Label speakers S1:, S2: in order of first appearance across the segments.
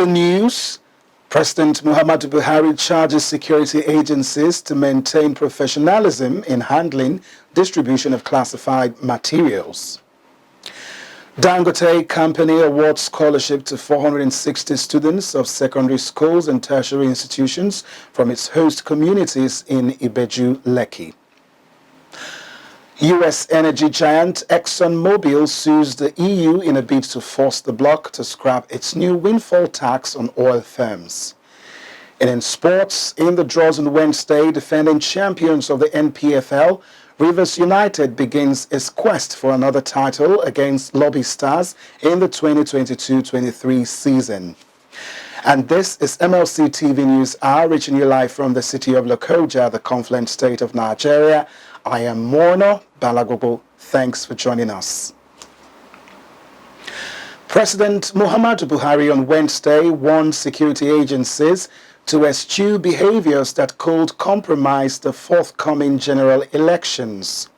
S1: other news, President Muhammadu Buhari charges security agencies to maintain professionalism in handling distribution of classified materials. Dangote Company awards scholarship to 460 students of secondary schools and tertiary institutions from its host communities in IBEJU, LEKKI. U.S. energy giant EXXONMOBIL sues the EU in a bid to force the BLOC to scrap its new windfall tax on oil firms. And in sports, in the draws on Wednesday, defending champions of the NPFL, Rivers United begins its quest for another title against LOBI Stars in the 2022-23 season. And this is MLC TV News Hour, reaching you live from the city of Lokoja, the confluent state of Nigeria. I am Morno Balagobo. Thanks for joining us. President Muhammadu Buhari on Wednesday warned security agencies to eschew behaviors that could compromise the forthcoming general elections.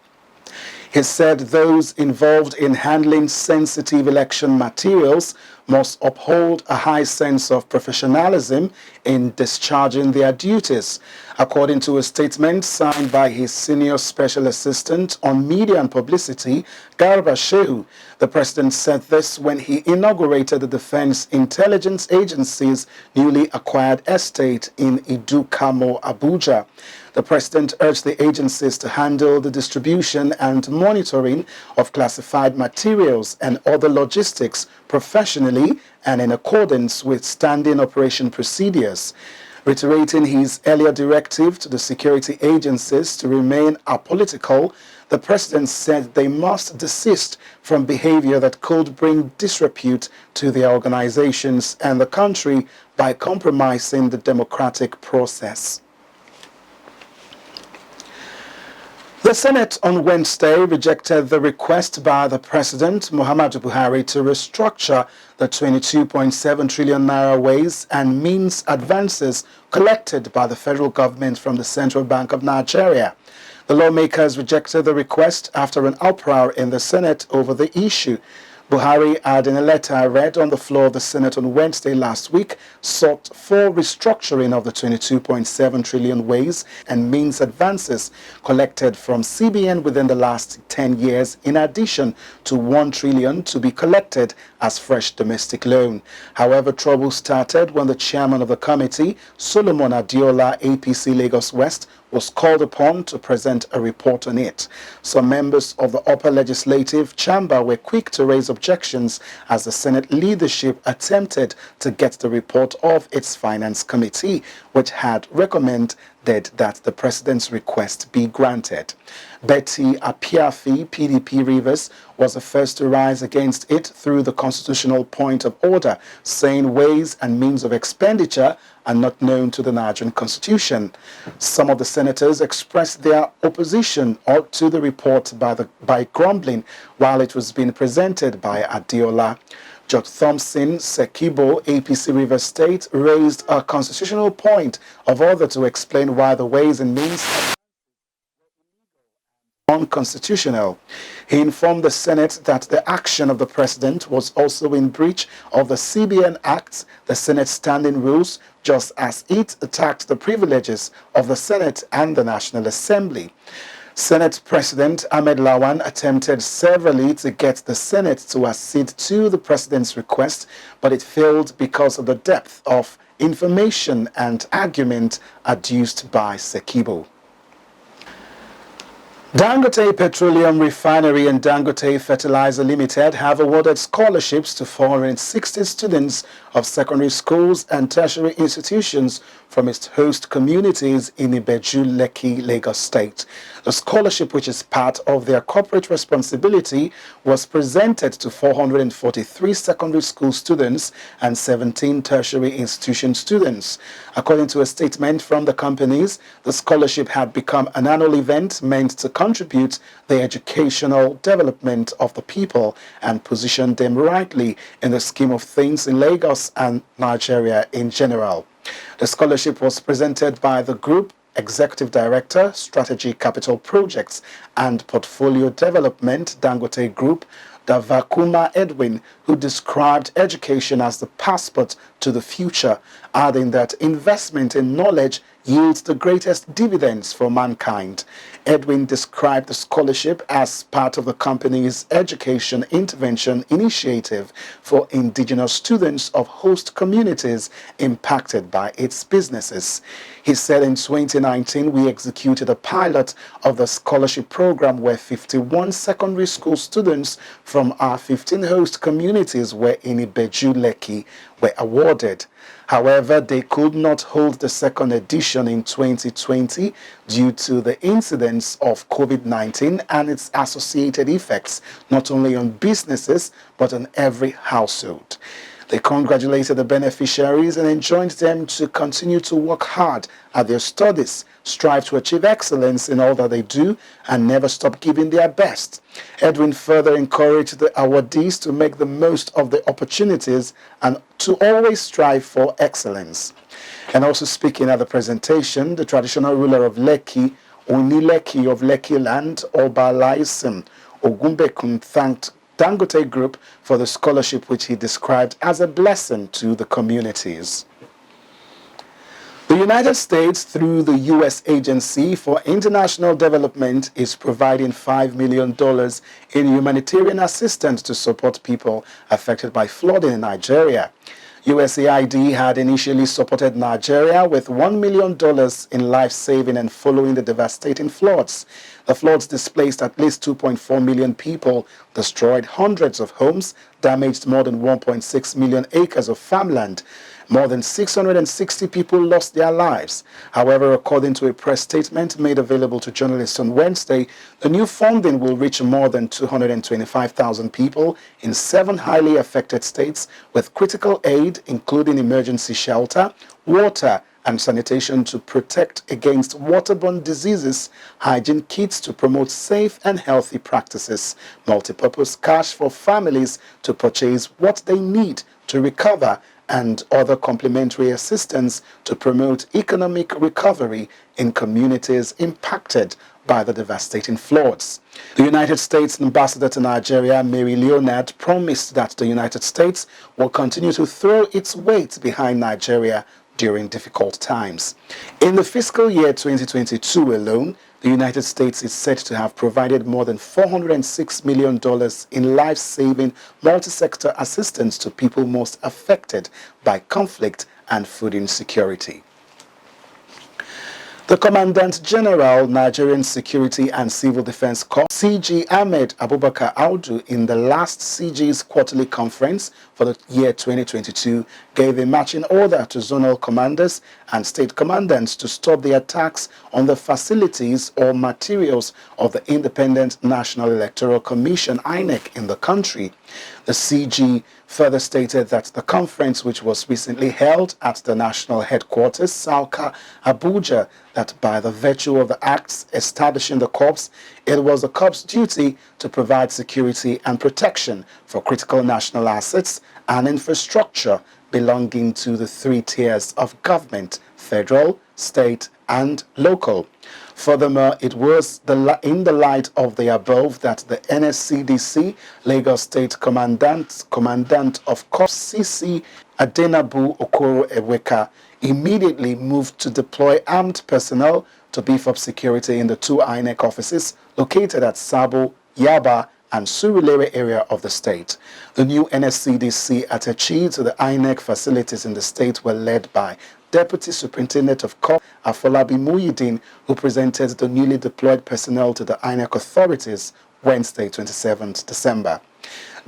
S1: He said those involved in handling sensitive election materials must uphold a high sense of professionalism in discharging their duties. According to a statement signed by his senior special assistant on media and publicity, Garba Shehu, the president said this when he inaugurated the Defense Intelligence Agency's newly acquired estate in Idukamo, Abuja. The president urged the agencies to handle the distribution and monitoring of classified materials and other logistics professionally and in accordance with standing operation procedures. Reiterating his earlier directive to the security agencies to remain apolitical, the president said they must desist from behavior that could bring disrepute to their organizations and the country by compromising the democratic process. The Senate on Wednesday rejected the request by the President, Muhammadu Buhari, to restructure the 22.7 trillion naira ways and means advances collected by the federal government from the Central Bank of Nigeria. The lawmakers rejected the request after an uproar in the Senate over the issue. Buhari had, in a letter read on the floor of the Senate on Wednesday last week, sought for restructuring of the 22.7 trillion ways and means advances collected from CBN within the last 10 years, in addition to 1 trillion to be collected as fresh domestic loan. However, trouble started when the chairman of the committee, Solomon Adiola, APC Lagos West, was called upon to present a report on it. Some members of the upper legislative chamber were quick to raise objections as the Senate leadership attempted to get the report of its finance committee, which had recommended that the president's request be granted. Betty Apiafi, PDP Rivers, was the first to rise against it through the constitutional point of order, saying ways and means of expenditure are not known to the Nigerian Constitution. Some of the senators expressed their opposition to the report by grumbling while it was being presented by Adiola. Judge Thompson Sekibo, APC Rivers State, raised a constitutional point of order to explain why the ways and means unconstitutional. He informed the Senate that the action of the president was also in breach of the CBN Act, the Senate standing rules, just as it attacked the privileges of the Senate and the National Assembly. Senate President Ahmed Lawan attempted severally to get the Senate to accede to the president's request, but it failed because of the depth of information and argument adduced by Sekibo. Dangote Petroleum Refinery and Dangote Fertilizer Limited have awarded scholarships to 460 students of secondary schools and tertiary institutions from its host communities in IBEJU, LEKKI, Lagos State. The scholarship, which is part of their corporate responsibility, was presented to 443 secondary school students and 17 tertiary institution students. According to a statement from the companies, the scholarship had become an annual event meant to contribute the educational development of the people and position them rightly in the scheme of things in Lagos and Nigeria in general. The scholarship was presented by the Group Executive Director, Strategy Capital Projects and Portfolio Development, Dangote Group, Davakuma Edwin, who described education as the passport to the future, adding that investment in knowledge yields the greatest dividends for mankind. Edwin described the scholarship as part of the company's education intervention initiative for indigenous students of host communities impacted by its businesses. He said in 2019 we executed a pilot of the scholarship program where 51 secondary school students from our 15 host communities were in IBEJU LEKKI were awarded. However, they could not hold the second edition in 2020 due to the incidence of COVID-19 and its associated effects, not only on businesses, but on every household. They congratulated the beneficiaries and enjoined them to continue to work hard at their studies, strive to achieve excellence in all that they do, and never stop giving their best. Edwin further encouraged the awardees to make the most of the opportunities and to always strive for excellence. And also speaking at the presentation, the traditional ruler of Lekki, Onileki of Lekki Land, Oba Laisim Ogumbekun, thanked Dangote Group for the scholarship, which he described as a blessing to the communities. The United States, through the U.S. Agency for International Development, is providing $5 million in humanitarian assistance to support people affected by flooding in Nigeria. USAID had initially supported Nigeria with $1 million in life-saving and following the devastating floods. The floods displaced at least 2.4 million people, destroyed hundreds of homes, damaged more than 1.6 million acres of farmland. More than 660 people lost their lives. However, according to a press statement made available to journalists on Wednesday, the new funding will reach more than 225,000 people in 7 highly affected states with critical aid, including emergency shelter, water, and sanitation to protect against waterborne diseases, hygiene kits to promote safe and healthy practices, multipurpose cash for families to purchase what they need to recover, and other complementary assistance to promote economic recovery in communities impacted by the devastating floods. The United States Ambassador to Nigeria, Mary Leonard, promised that the United States will continue to throw its weight behind Nigeria during difficult times. In the fiscal year 2022 alone, the United States is said to have provided more than $406 million in life-saving multi-sector assistance to people most affected by conflict and food insecurity. The Commandant General, Nigerian Security and Civil Defense Corps, CG Ahmed Abubakar Audu, in the last CG's quarterly conference for the year 2022, gave a marching order to zonal commanders and state commandants to stop the attacks on the facilities or materials of the Independent National Electoral Commission, INEC, in the country. The CG further stated that the conference, which was recently held at the national headquarters, Sauka, Abuja, that by the virtue of the acts establishing the corps, it was the corps' duty to provide security and protection for critical national assets and infrastructure belonging to the 3 tiers of government: federal, state, and local. Furthermore, it was in the light of the above that the NSCDC, Lagos State Commandant of Corps CC Adenabu Okoro Eweka, immediately moved to deploy armed personnel to beef up security in the 2 INEC offices located at Sabo, Yaba, and Surulere area of the state. The new NSCDC attaches to the INEC facilities in the state were led by Deputy Superintendent of Corps Afolabi Muhyiddin, who presented the newly deployed personnel to the INEC authorities Wednesday, 27th December.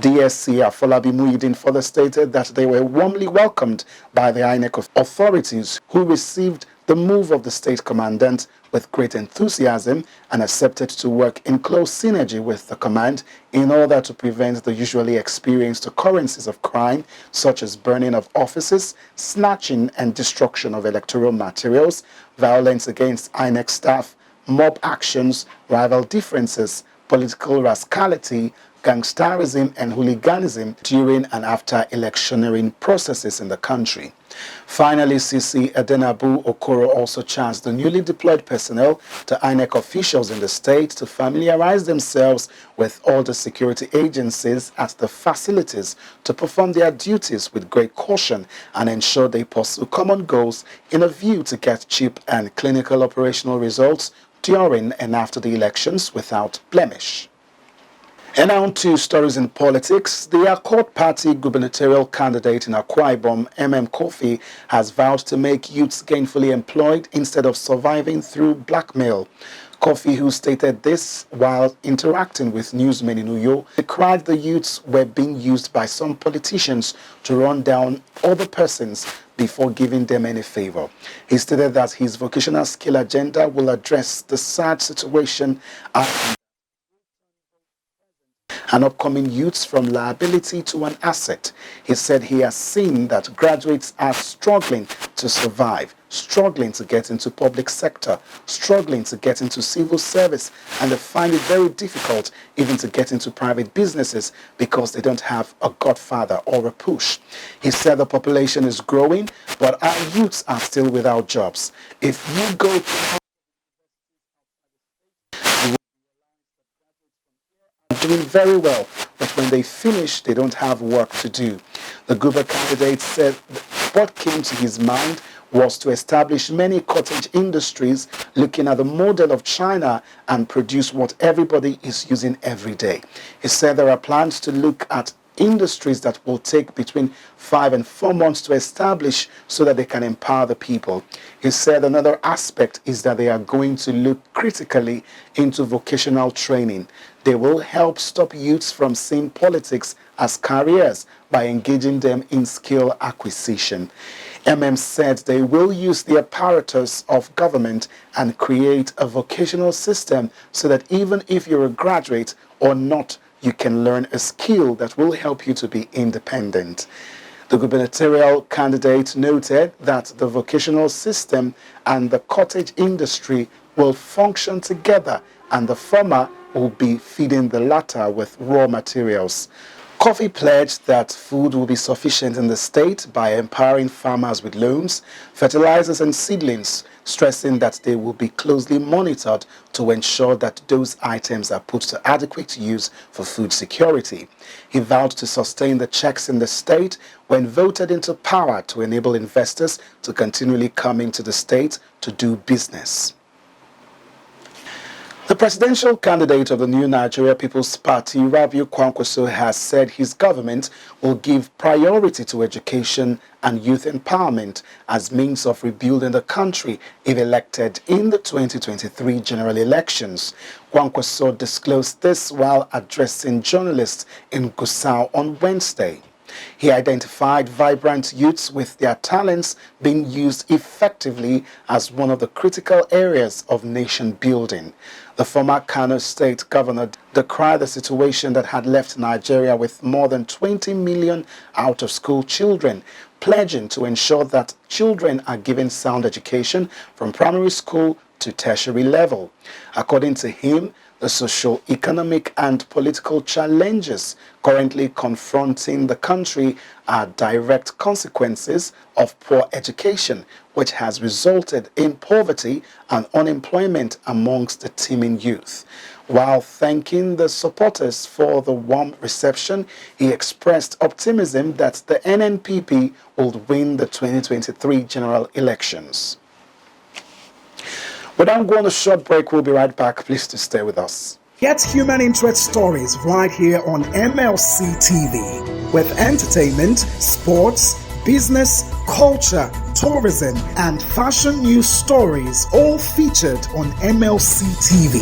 S1: DSC Afolabi Muhyiddin further stated that they were warmly welcomed by the INEC authorities, who received the move of the state commandant with great enthusiasm and accepted to work in close synergy with the command in order to prevent the usually experienced occurrences of crime, such as burning of offices, snatching and destruction of electoral materials, violence against INEC staff, mob actions, rival differences, political rascality, gangsterism and hooliganism during and after electioneering processes in the country. Finally, CC Edenabu Okoro also charged the newly deployed personnel to INEC officials in the state to familiarize themselves with all the security agencies at the facilities to perform their duties with great caution and ensure they pursue common goals in a view to get cheap and clinical operational results during and after the elections without blemish. And now to stories in politics. The Accord Party gubernatorial candidate in Akwa Ibom, Kofi, has vowed to make youths gainfully employed instead of surviving through blackmail. Kofi, who stated this while interacting with newsmen in Uyo, decried the youths were being used by some politicians to run down other persons before giving them any favor. He stated that his vocational skill agenda will address the sad situation and upcoming youths from liability to an asset. He said he has seen that graduates are struggling to survive, struggling to get into public sector, struggling to get into civil service, and they find it very difficult even to get into private businesses because they don't have a godfather or a push. He said the population is growing, but our youths are still without jobs. If you go to doing very well, but when they finish, they don't have work to do. The Guber candidate said what came to his mind was to establish many cottage industries looking at the model of China and produce what everybody is using every day. He said there are plans to look at industries that will take between 5 and 4 months to establish so that they can empower the people. He said another aspect is that they are going to look critically into vocational training. They will help stop youths from seeing politics as careers by engaging them in skill acquisition. Said they will use the apparatus of government and create a vocational system so that even if you're a graduate or not, you can learn a skill that will help you to be independent. The gubernatorial candidate noted that the vocational system and the cottage industry will function together, and the former will be feeding the latter with raw materials. Kofi pledged that food will be sufficient in the state by empowering farmers with loans, fertilizers and seedlings, stressing that they will be closely monitored to ensure that those items are put to adequate use for food security. He vowed to sustain the checks in the state when voted into power to enable investors to continually come into the state to do business. The presidential candidate of the New Nigeria People's Party, Rabiu Kwankwaso, has said his government will give priority to education and youth empowerment as means of rebuilding the country if elected in the 2023 general elections. Kwankwaso disclosed this while addressing journalists in Gusau on Wednesday. He identified vibrant youths with their talents being used effectively as one of the critical areas of nation building. The former Kano State governor decried the situation that had left Nigeria with more than 20 million out-of-school children, pledging to ensure that children are given sound education from primary school to tertiary level. According to him, the social, economic and political challenges currently confronting the country are direct consequences of poor education, which has resulted in poverty and unemployment amongst the teeming youth. While thanking the supporters for the warm reception, he expressed optimism that the NNPP will win the 2023 general elections. But I'm going on a short break. We'll be right back. Please to stay with us.
S2: Get human interest stories right here on MLC TV with entertainment, sports, business, culture, tourism, and fashion news stories all featured on MLC TV.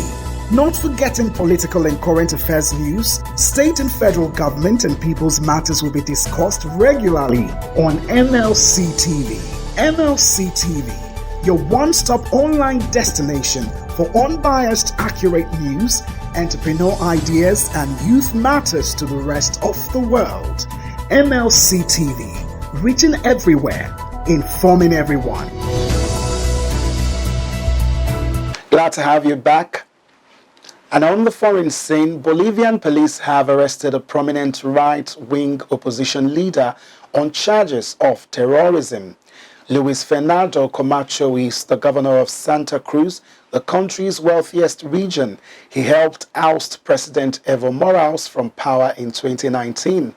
S2: Not forgetting political and current affairs news, state and federal government and people's matters will be discussed regularly on MLC TV. MLC TV, your one-stop online destination for unbiased, accurate news, entrepreneur ideas, and youth matters to the rest of the world. MLC TV, reaching everywhere, informing everyone.
S1: Glad to have you back. And on the foreign scene, Bolivian police have arrested a prominent right-wing opposition leader on charges of terrorism. Luis Fernando Camacho is the governor of Santa Cruz, the country's wealthiest region. He helped oust President Evo Morales from power in 2019.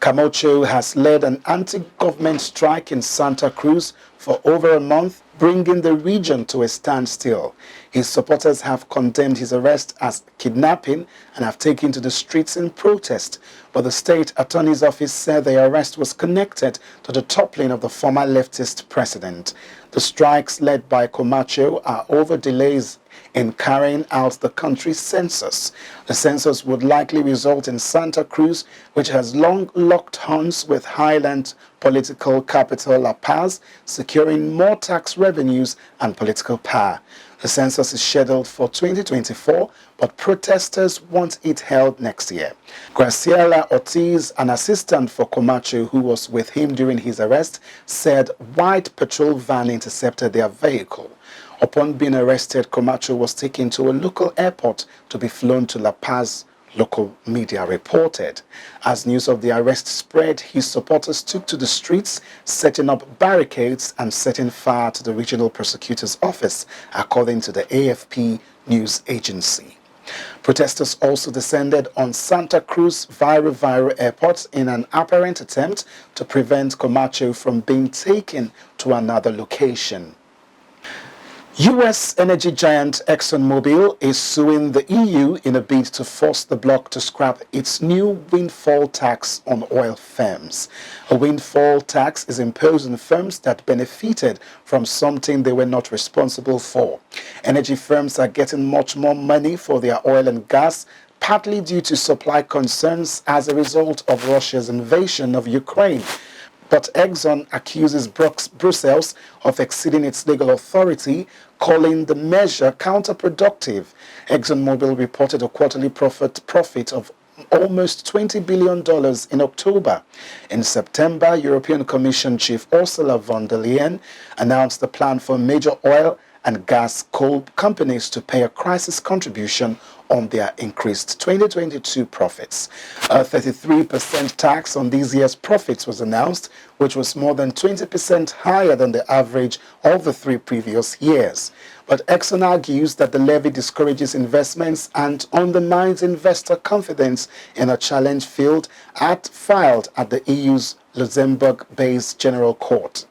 S1: Camacho has led an anti-government strike in Santa Cruz for over a month, bringing the region to a standstill. His supporters have condemned his arrest as kidnapping and have taken to the streets in protest. But the state attorney's office said the arrest was connected to the toppling of the former leftist president. The strikes led by Camacho are over delays in carrying out the country's census. The census would likely result in Santa Cruz, which has long locked horns with highland political capital La Paz, securing more tax revenues and political power. The census is scheduled for 2024, but protesters want it held next year. Graciela Ortiz, an assistant for Camacho who was with him during his arrest, said white patrol van intercepted their vehicle. Upon being arrested, Camacho was taken to a local airport to be flown to La Paz, local media reported. As news of the arrest spread, his supporters took to the streets, setting up barricades and setting fire to the regional prosecutor's office, according to the AFP news agency. Protesters also descended on Santa Cruz Viru Airport in an apparent attempt to prevent Camacho from being taken to another location. U.S. energy giant EXXONMOBIL is suing the EU in a bid to force the bloc to scrap its new windfall tax on oil firms. A windfall tax is imposed on firms that benefited from something they were not responsible for. Energy firms are getting much more money for their oil and gas, partly due to supply concerns as a result of Russia's invasion of Ukraine. But Exxon accuses Brussels of exceeding its legal authority, calling the measure counterproductive. ExxonMobil reported a quarterly profit of almost $20 billion in October. In September, European Commission Chief Ursula von der Leyen announced the plan for major oil and gas coal companies to pay a crisis contribution on their increased 2022 profits. A 33% tax on this year's profits was announced, which was more than 20% higher than the average of the 3 previous years. But Exxon argues that the levy discourages investments and undermines investor confidence in a challenge filed at the EU's Luxembourg-based General Court.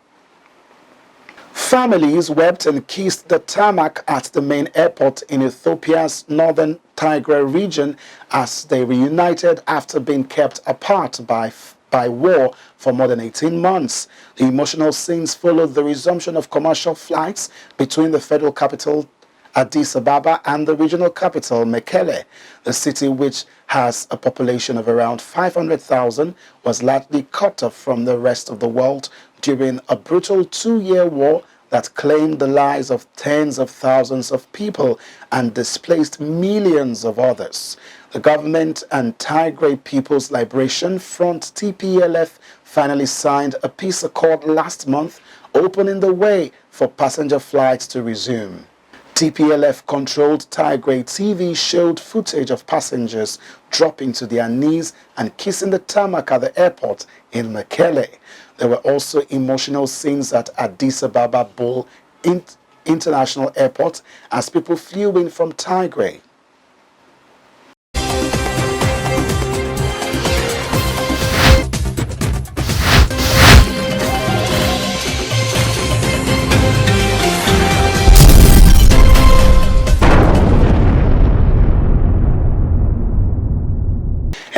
S1: Families wept and kissed the tarmac at the main airport in Ethiopia's northern Tigray region as they reunited after being kept apart by war for more than 18 months. The emotional scenes followed the resumption of commercial flights between the federal capital Addis Ababa and the regional capital Mekelle. The city, which has a population of around 500,000, was largely cut off from the rest of the world during a brutal 2-year war that claimed the lives of tens of thousands of people and displaced millions of others. The government and Tigray People's Liberation Front (TPLF) finally signed a peace accord last month, opening the way for passenger flights to resume. TPLF-controlled Tigray TV showed footage of passengers dropping to their knees and kissing the tarmac at the airport in Mekelle. There were also emotional scenes at Addis Ababa Bull International Airport as people flew in from Tigray.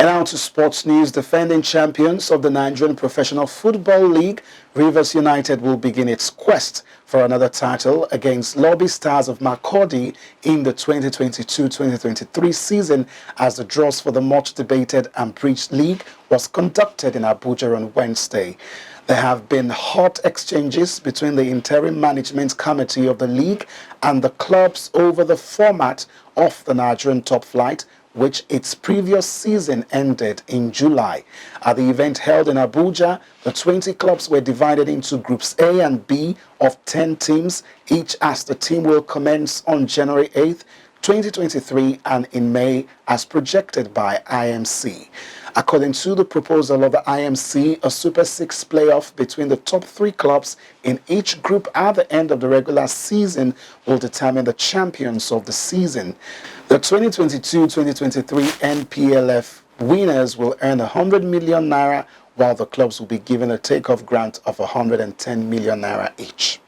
S1: And now to sports news. Defending champions of the Nigerian Professional Football League, Rivers United will begin its quest for another title against LOBI Stars of Makurdi in the 2022-2023 season as the draws for the much-debated and breached league was conducted in Abuja on Wednesday. There have been hot exchanges between the interim management committee of the league and the clubs over the format of the Nigerian top flight, which its previous season ended in July. At the event held in Abuja, the 20 clubs were divided into groups A and B of 10 teams, each as the team will commence on January 8th 2023 and in May as projected by IMC. According to the proposal of the IMC, a Super 6 playoff between the top 3 clubs in each group at the end of the regular season will determine the champions of the season. The 2022-2023 NPFL winners will earn 100 million naira, while the clubs will be given a takeoff grant of 110 million naira each.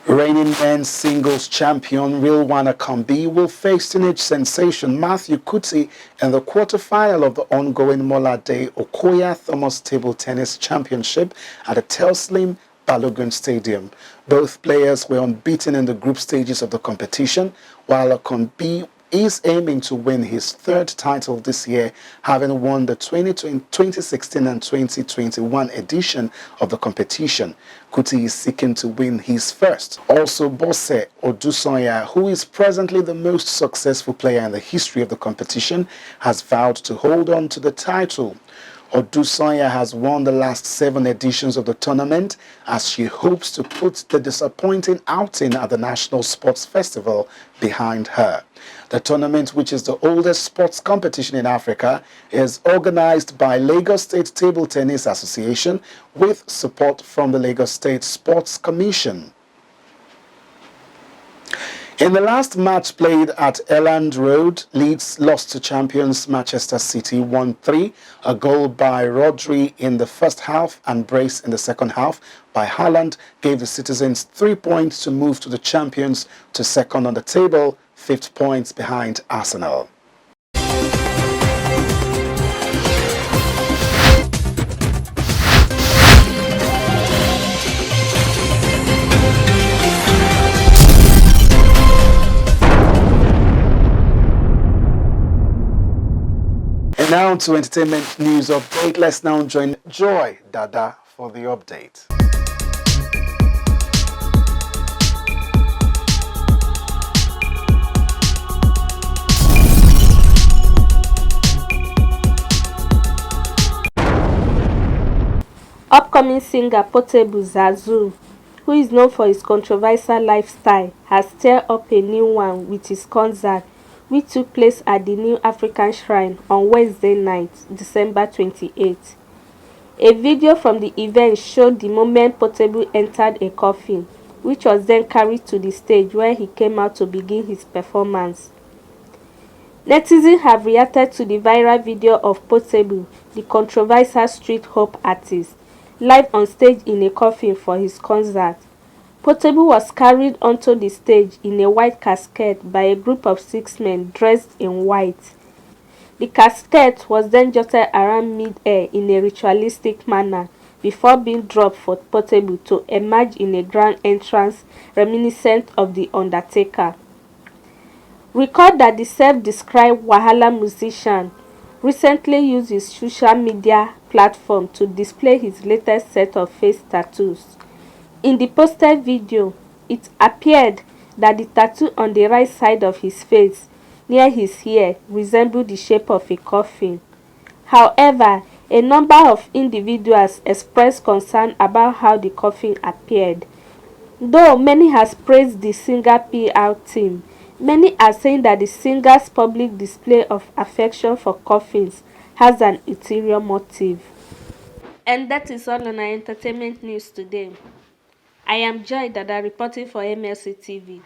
S1: Reigning men's singles champion Rilwana Kambi will face teenage sensation Matthew Kuti in the quarterfinal of the ongoing Molade Okoya Thomas Table Tennis Championship at the Telslim Balogun Stadium. Both players were unbeaten in the group stages of the competition, while Kambi is aiming to win his 3rd title this year, having won the 2016 and 2021 edition of the competition. Kuti is seeking to win his first. Also, Bose Odusonya, who is presently the most successful player in the history of the competition, has vowed to hold on to the title. Odusonya has won the last 7 editions of the tournament as she hopes to put the disappointing outing at the National Sports Festival behind her. The tournament, which is the oldest sports competition in Africa, is organized by Lagos State Table Tennis Association with support from the Lagos State Sports Commission. In the last match played at Elland Road, Leeds lost to champions Manchester City 1-3. A goal by Rodri in the first half and brace in the second half by Haaland gave the citizens 3 points to move to the champions to second on the table, 5 points behind Arsenal. And now to entertainment news update. Let's now join Joy Dada for the update.
S3: Upcoming singer Portable Zazu, who is known for his controversial lifestyle, has stirred up a new one with his concert, which took place at the New African Shrine on Wednesday night, December 28. A video from the event showed the moment Portable entered a coffin, which was then carried to the stage where he came out to begin his performance. Netizens have reacted to the viral video of Portable, the controversial street hop artist, live on stage in a coffin for his concert. Portable was carried onto the stage in a white casket by a group of 6 men dressed in white. The casket was then jolted around mid-air in a ritualistic manner before being dropped for Portable to emerge in a grand entrance reminiscent of The Undertaker. Recall that the self-described Wahala musician recently used his social media platform to display his latest set of face tattoos. In the posted video, it appeared that the tattoo on the right side of his face, near his ear, resembled the shape of a coffin. However, a number of individuals expressed concern about how the coffin appeared. Though many has praised the singer PR team, many are saying that the singer's public display of affection for coffins has an ulterior motive. And that is all on our entertainment news today. I am Joy Dada reporting for MLC TV.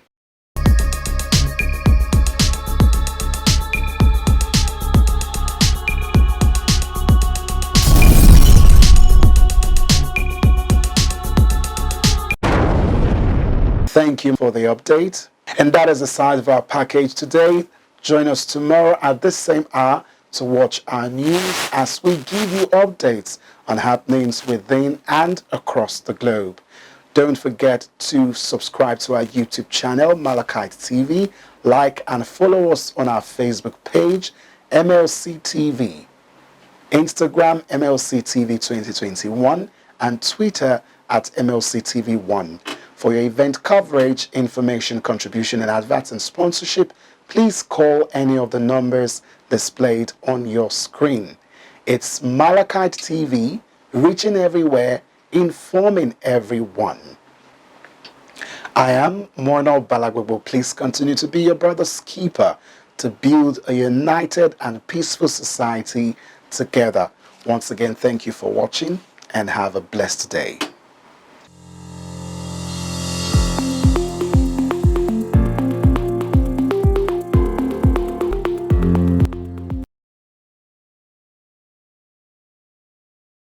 S1: Thank you for the update. And that is the size of our package today. Join us tomorrow at this same hour to watch our news as we give you updates on happenings within and across the globe. Don't forget to subscribe to our YouTube channel, Malachite TV, like and follow us on our Facebook page, MLC TV, Instagram, MLC TV 2021, and Twitter at MLC TV 1. For your event coverage, information, contribution, and adverts and sponsorship, please call any of the numbers displayed on your screen. It's Malachite TV, reaching everywhere, informing everyone. I am Mono Balagwebo. Please continue to be your brother's keeper to build a united and peaceful society together. Once again, thank you for watching and have a blessed day.